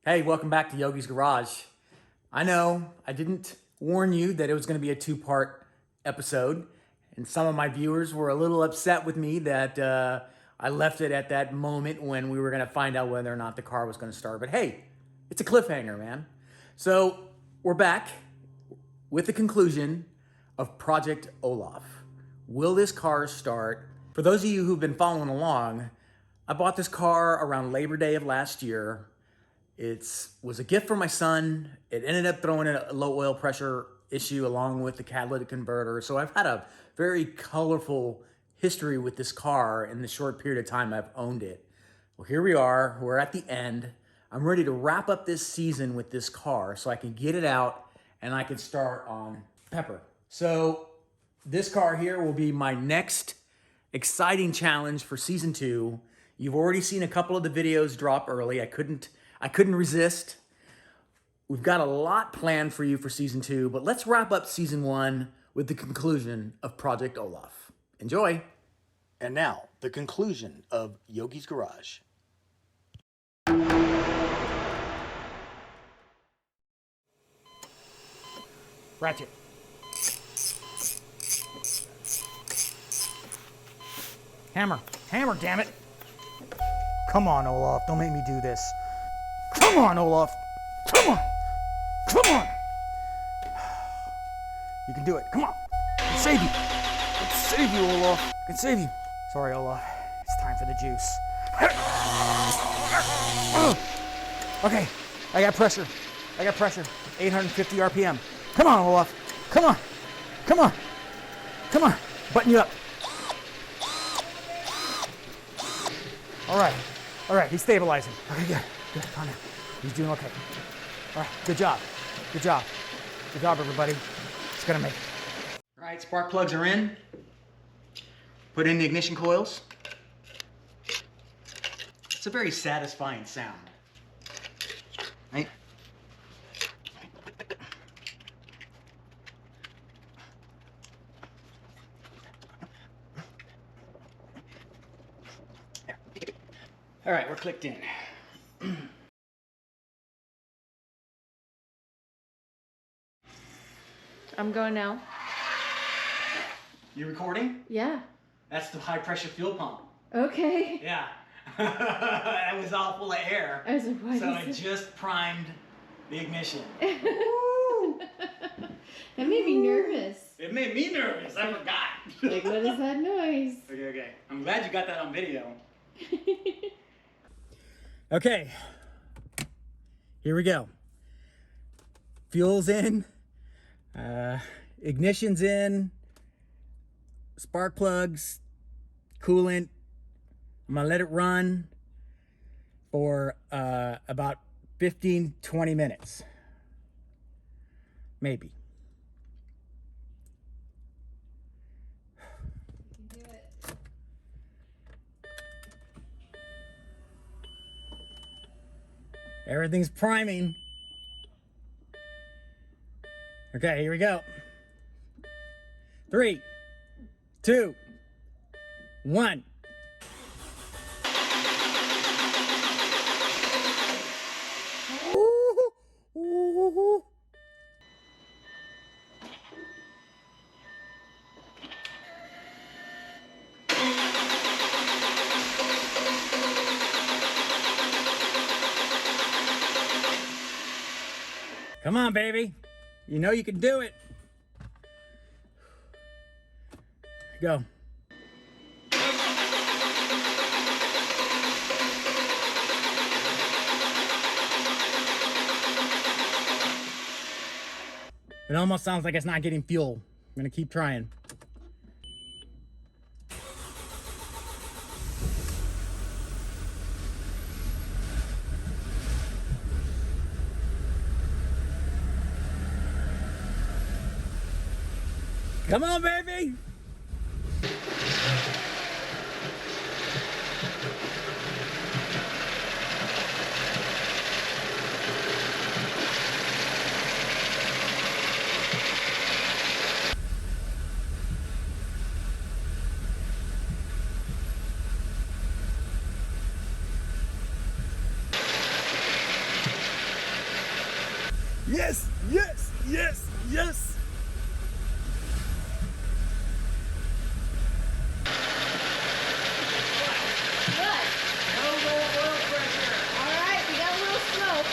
Hey, welcome back to Yogi's Garage. I know I didn't warn you that it was going to be a two-part episode, and some of my viewers were a little upset with me that I left it at that moment when we were going to find out whether or not the car was going to start. But hey, it's a cliffhanger, man. So we're back with the conclusion of Project Olaf. Will this car start? For those of you who've been following along, I bought this car around Labor Day of last year. It was a gift for my son. It ended up throwing in a low oil pressure issue along with the catalytic converter. So I've had a very colorful history with this car in the short period of time I've owned it. Well, here we are. We're at the end. I'm ready to wrap up this season with this car so I can get it out and I can start on Pepper. So this car here will be my next exciting challenge for season 2. You've already seen a couple of the videos drop early. I couldn't resist. We've got a lot planned for you for season 2, but let's wrap up season 1 with the conclusion of Project Olaf. Enjoy. And now, the conclusion of Yogi's Garage. Ratchet. Hammer, damn it. Come on, Olaf, don't make me do this. Come on, Olaf. Come on. You can do it. Come on. I can save you. I can save you, Olaf. I can save you. Sorry, Olaf. It's time for the juice. Okay, I got pressure. 850 RPM. Come on, Olaf. Come on. Button you up. All right, he's stabilizing. Okay, good, calm down. He's doing okay. All right, good job, everybody. It's gonna make it. All right, spark plugs are in. Put in the ignition coils. It's a very satisfying sound, right? All right, we're clicked in. I'm going now. You recording? Yeah. That's the high pressure fuel pump. Okay. Yeah. That was all full of air. I was like, what so is I it? just primed the ignition. That made me nervous. It made me nervous. I forgot. Like, what is that noise? Okay. I'm glad you got that on video. Okay. Here we go. Fuel's in. Ignition's in. Spark plugs. Coolant. I'm gonna let it run for about 15-20 minutes. Maybe. You can do it. Everything's priming. Okay, here we go. 3, 2, 1. Come on, baby. You know you can do it. Go. It almost sounds like it's not getting fuel. I'm gonna keep trying. Come on, baby! Yes, yes, yes, yes. Good. No low oil pressure. All right, we got a little smoke.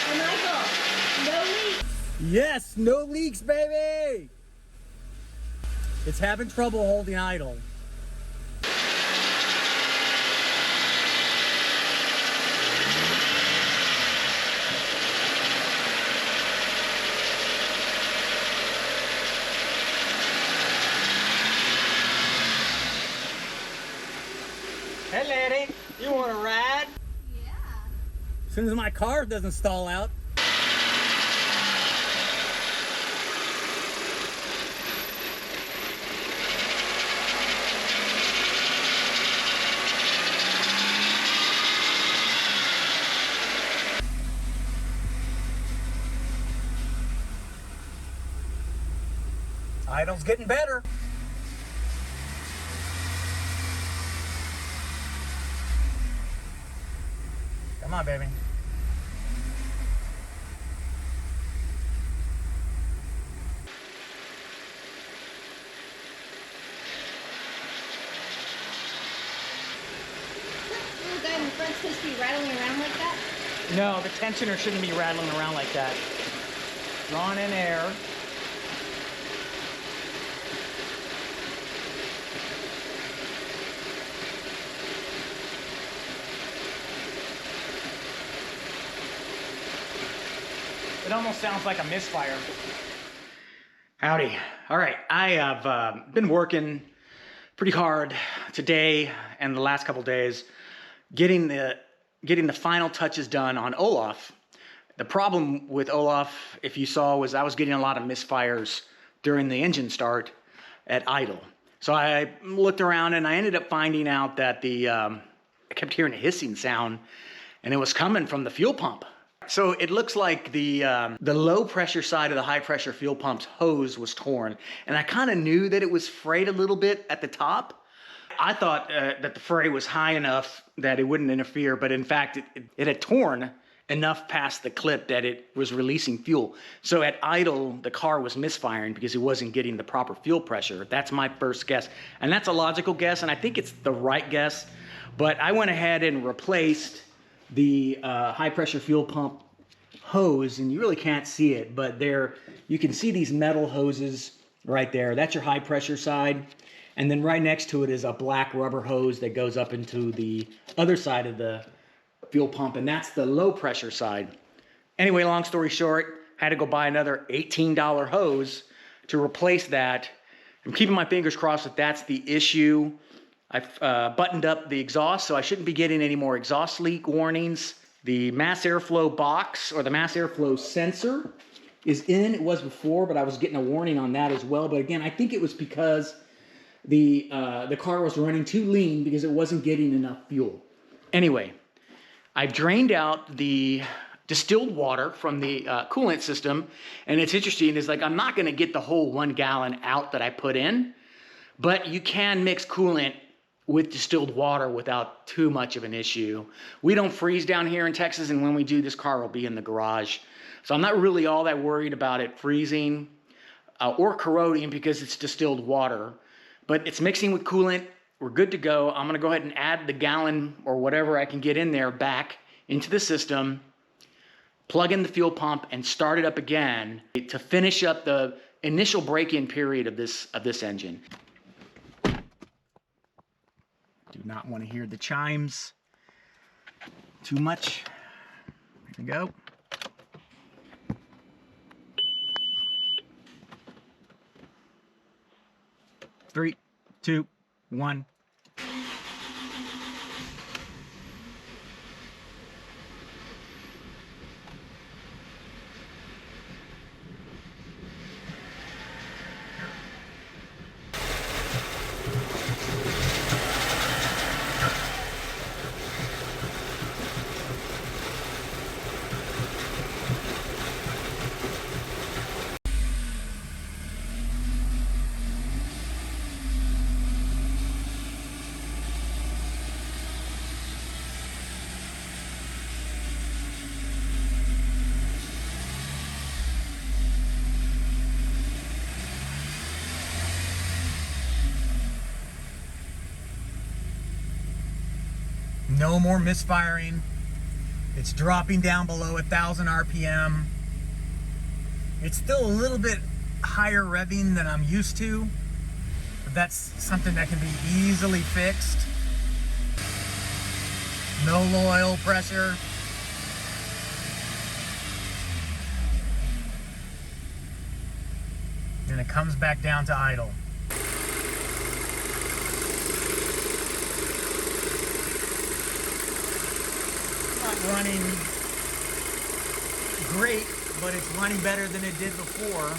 And Michael, no leaks. Yes, no leaks, baby. It's having trouble holding idle. Hey, lady, you want a ride? Yeah. As soon as my car doesn't stall out. Idle's getting better. Come on, baby. Little guy in the front's supposed to be rattling around like that? No, the tensioner shouldn't be rattling around like that. Drawing in air. It almost sounds like a misfire. Howdy. All right, I have been working pretty hard today and the last couple days getting the final touches done on Olaf. The problem with Olaf, if you saw, was I was getting a lot of misfires during the engine start at idle. So I looked around and I ended up finding out that I kept hearing a hissing sound, and it was coming from the fuel pump. So it looks like the low pressure side of the high pressure fuel pump's hose was torn. And I kind of knew that it was frayed a little bit at the top. I thought that the fray was high enough that it wouldn't interfere, but in fact, it had torn enough past the clip that it was releasing fuel. So at idle, the car was misfiring because it wasn't getting the proper fuel pressure. That's my first guess. And that's a logical guess, and I think it's the right guess. But I went ahead and replaced the high pressure fuel pump hose, and you really can't see it, but there you can see these metal hoses right there. That's your high pressure side, and then right next to it is a black rubber hose that goes up into the other side of the fuel pump, and that's the low pressure side. Anyway, long story short, I had to go buy another $18 hose to replace that. I'm keeping my fingers crossed that that's the issue. I've buttoned up the exhaust, so I shouldn't be getting any more exhaust leak warnings. The mass airflow box, or the mass airflow sensor, is in. It was before, but I was getting a warning on that as well. But again, I think it was because the car was running too lean because it wasn't getting enough fuel. Anyway, I've drained out the distilled water from the coolant system, and it's interesting. It's like I'm not going to get the whole 1 gallon out that I put in, but you can mix coolant with distilled water without too much of an issue. We don't freeze down here in Texas, and when we do, this car will be in the garage. So I'm not really all that worried about it freezing or corroding because it's distilled water. But it's mixing with coolant. We're good to go. I'm gonna go ahead and add the gallon or whatever I can get in there back into the system, plug in the fuel pump, and start it up again to finish up the initial break-in period of this engine. Do not want to hear the chimes too much. Here we go. Three, two, one. no more misfiring. It's dropping down below 1,000 RPM. It's still a little bit higher revving than I'm used to, but that's something that can be easily fixed. No low oil pressure. And it comes back down to idle. Not running great, but it's running better than it did before.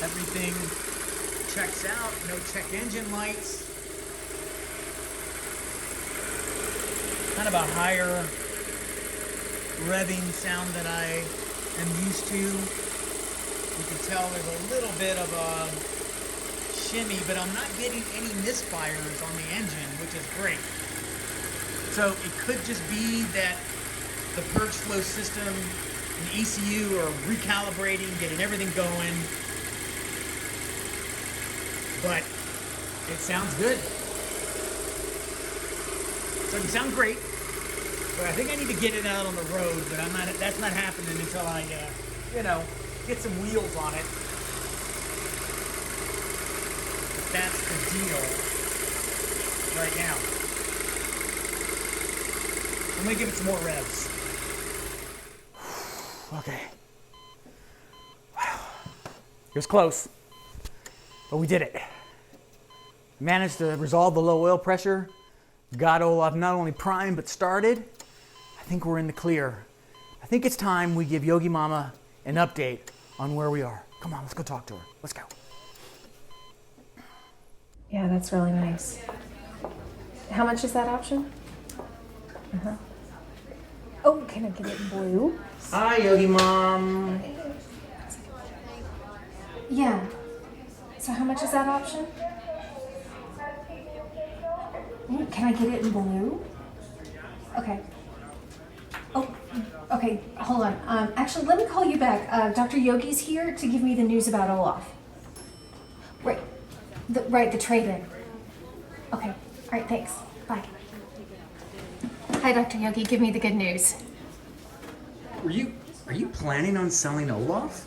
Everything checks out, no check engine lights. Kind of a higher revving sound than I am used to. You can tell there's a little bit of a shimmy, but I'm not getting any misfires on the engine, which is great. So it could just be that the purge flow system and the ECU are recalibrating, getting everything going. But it sounds good. So it can sound great, but I think I need to get it out on the road, but that's not happening until I, get some wheels on it. But that's the deal right now. I'm gonna give it some more revs. Okay. Wow. It was close, but we did it. Managed to resolve the low oil pressure. Got Olaf not only primed, but started. I think we're in the clear. I think it's time we give Yogi Mama an update on where we are. Come on, let's go talk to her. Let's go. Yeah, that's really nice. How much is that option? Uh-huh. Oh, can I get it in blue? Hi, Yogi Mom. Yeah. So how much is that option? Ooh, can I get it in blue? Okay. Oh, okay, hold on. Actually, let me call you back. Dr. Yogi's here to give me the news about Olaf. Right, the trade-in. Okay, all right, thanks. Bye. Hi, Dr. Yogi, give me the good news. Are you planning on selling Olaf?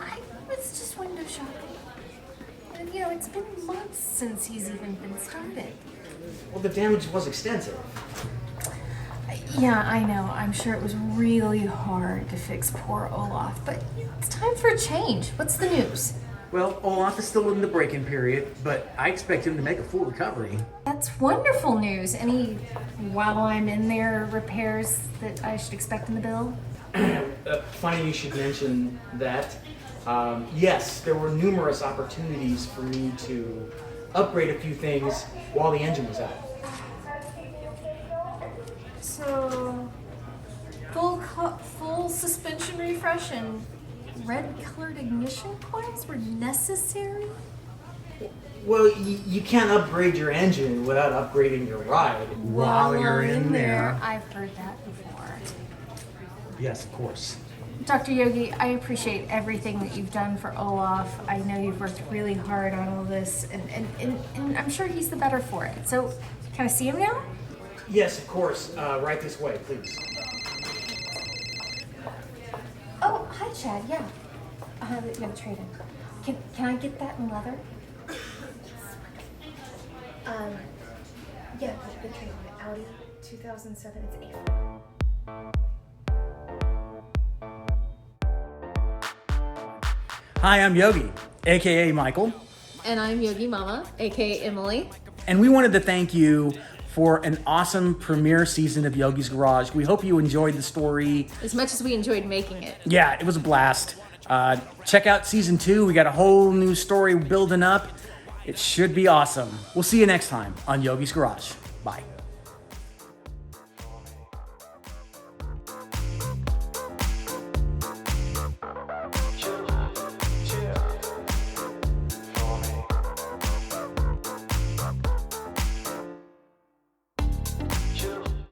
I was just window shopping. And, it's been months since he's even been started. Well, the damage was extensive. Yeah, I know. I'm sure it was really hard to fix poor Olaf, but it's time for a change. What's the news? Well, Olaf is still in the break-in period, but I expect him to make a full recovery. That's wonderful news. Any, while I'm in there, repairs that I should expect in the bill? Funny you should mention that. Yes, there were numerous opportunities for me to upgrade a few things while the engine was out. So, full suspension refresh and red-colored ignition coils were necessary? Well, you can't upgrade your engine without upgrading your ride. While you're in there. I've heard that before. Yes, of course. Dr. Yogi, I appreciate everything that you've done for Olaf. I know you've worked really hard on all this, and I'm sure he's the better for it. So, can I see him now? Yes, of course. Right this way, please. Oh, hi, Chad. Yeah. You have a trade-in. Can I get that in leather? Yeah, the trade-in. Audi 2007. It's A4. Hi, I'm Yogi, aka Michael, And I'm Yogi Mama, aka Emily. and we wanted to thank you for an awesome premiere season of Yogi's Garage. We hope you enjoyed the story. As much as we enjoyed making it. Yeah, it was a blast. Check out season 2. We got a whole new story building up. It should be awesome. We'll see you next time on Yogi's Garage. Bye.